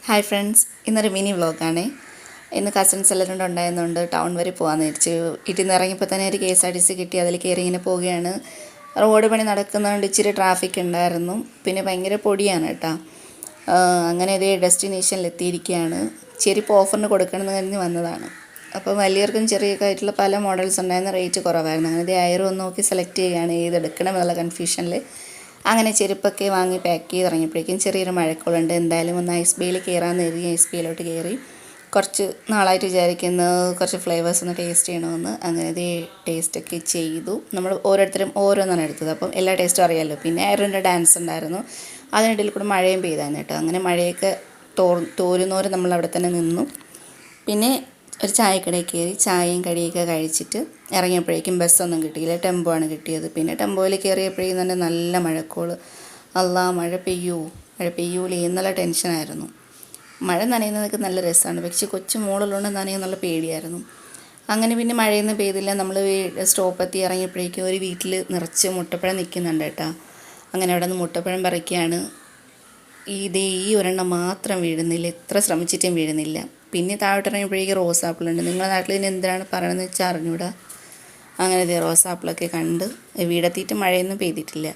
Hi friends, ഇന്നൊരു mini വ്ളോഗാണേ. ഇന്ന് cousins എല്ലാവരും കൂടെ ഉണ്ടായിരുന്നുണ്ട്. ടൗൺ വരെ പോകാമെന്ന് വിചാരിച്ചു. വീട്ടിൽ നിന്ന് ഇറങ്ങിയപ്പോൾ തന്നെ ഒരു KSRTC കിട്ടി. അതിൽ കയറി ഇങ്ങനെ പോവുകയാണ്. റോഡ് പണി നടക്കുന്നതുകൊണ്ട് ഇച്ചിരി ട്രാഫിക് ഉണ്ടായിരുന്നു. പിന്നെ ഭയങ്കര പൊടിയാണ് കേട്ടോ. അങ്ങനെ ഇതേ ഡെസ്റ്റിനേഷനിൽ എത്തിയിരിക്കുകയാണ്. ചെരുപ്പ് ഓഫറിന് കൊടുക്കണമെന്ന് കരുതി വന്നതാണ്. അപ്പോൾ വലിയവർക്കും ചെറിയൊക്കെ ആയിട്ടുള്ള പല മോഡൽസ് ഉണ്ടായിരുന്ന, റേറ്റ് കുറവായിരുന്നു. അങ്ങനെ ഇതേ ആയിരം ഒന്ന് നോക്കി സെലക്ട് ചെയ്യുകയാണ് ഏതെടുക്കണം എന്നുള്ള കൺഫ്യൂഷനിൽ. അങ്ങനെ ചെരുപ്പൊക്കെ വാങ്ങി പാക്ക് ചെയ്ത് ഇറങ്ങിയപ്പോഴേക്കും ചെറിയൊരു മഴക്കോളുണ്ട്. എന്തായാലും ഒന്ന് ഐസ് ബേയിൽ കയറാമെന്ന് കരുതി ഐസ് ബേയിലോട്ട് കയറി. കുറച്ച് നാളായിട്ട് വിചാരിക്കുന്ന കുറച്ച് ഫ്ലേവേഴ്സ് ഒന്ന് ടേസ്റ്റ് ചെയ്യണമെന്ന്. അങ്ങനെ ഇത് ടേസ്റ്റൊക്കെ ചെയ്തു. നമ്മൾ ഓരോരുത്തരും ഓരോന്നാണ് എടുത്തത്. അപ്പം എല്ലാ ടേസ്റ്റും അറിയാമല്ലോ. പിന്നെ ആയിരൻ്റെ ഡാൻസ് ഉണ്ടായിരുന്നു. അതിനിടയിൽ കൂടെ മഴയും പെയ്തായിരുന്നു കേട്ടോ. അങ്ങനെ മഴയൊക്കെ തോരുന്നോരെ നമ്മൾ അവിടെ തന്നെ നിന്നു. പിന്നെ ഒരു ചായക്കടയിൽ കയറി ചായയും കടിയൊക്കെ കഴിച്ചിട്ട് ഇറങ്ങിയപ്പോഴേക്കും ബസ്സൊന്നും കിട്ടിയില്ല. ടെമ്പോ ആണ് കിട്ടിയത്. പിന്നെ ടെമ്പോയിൽ കയറിയപ്പോഴേക്കും തന്നെ നല്ല മഴക്കോള്. അല്ലാ, മഴ പെയ്യൂലേ എന്നുള്ള ടെൻഷനായിരുന്നു. മഴ നനയുന്നതൊക്കെ നല്ല രസമാണ്. പക്ഷേ കൊച്ചു മോളുള്ളതുകൊണ്ട് നനയുന്നുള്ള പേടിയായിരുന്നു. അങ്ങനെ പിന്നെ മഴയൊന്നും പെയ്തില്ല. നമ്മൾ സ്റ്റോപ്പെത്തി ഇറങ്ങിയപ്പോഴേക്കും ഒരു വീട്ടിൽ നിറച്ച് മുട്ടപ്പഴം നിൽക്കുന്നുണ്ട് കേട്ടോ. അങ്ങനെ അവിടെ നിന്ന് മുട്ടപ്പഴം പറിക്കുകയാണ്. ഈ ഒരെണ്ണം മാത്രം വീഴുന്നില്ല. എത്ര ശ്രമിച്ചിട്ടും വീഴുന്നില്ല. പിന്നെ താഴോട്ടിറങ്ങിയപ്പോഴേക്കും റോസാപ്പിളുണ്ട്. നിങ്ങളുടെ നാട്ടിൽ ഇതിന് എന്താണ് പറയണമെന്ന് വെച്ചാൽ അറിഞ്ഞൂടാ. അങ്ങനെ റോസാപ്പിളൊക്കെ കണ്ട് വീടെത്തിയിട്ട് മഴയൊന്നും പെയ്തിട്ടില്ല.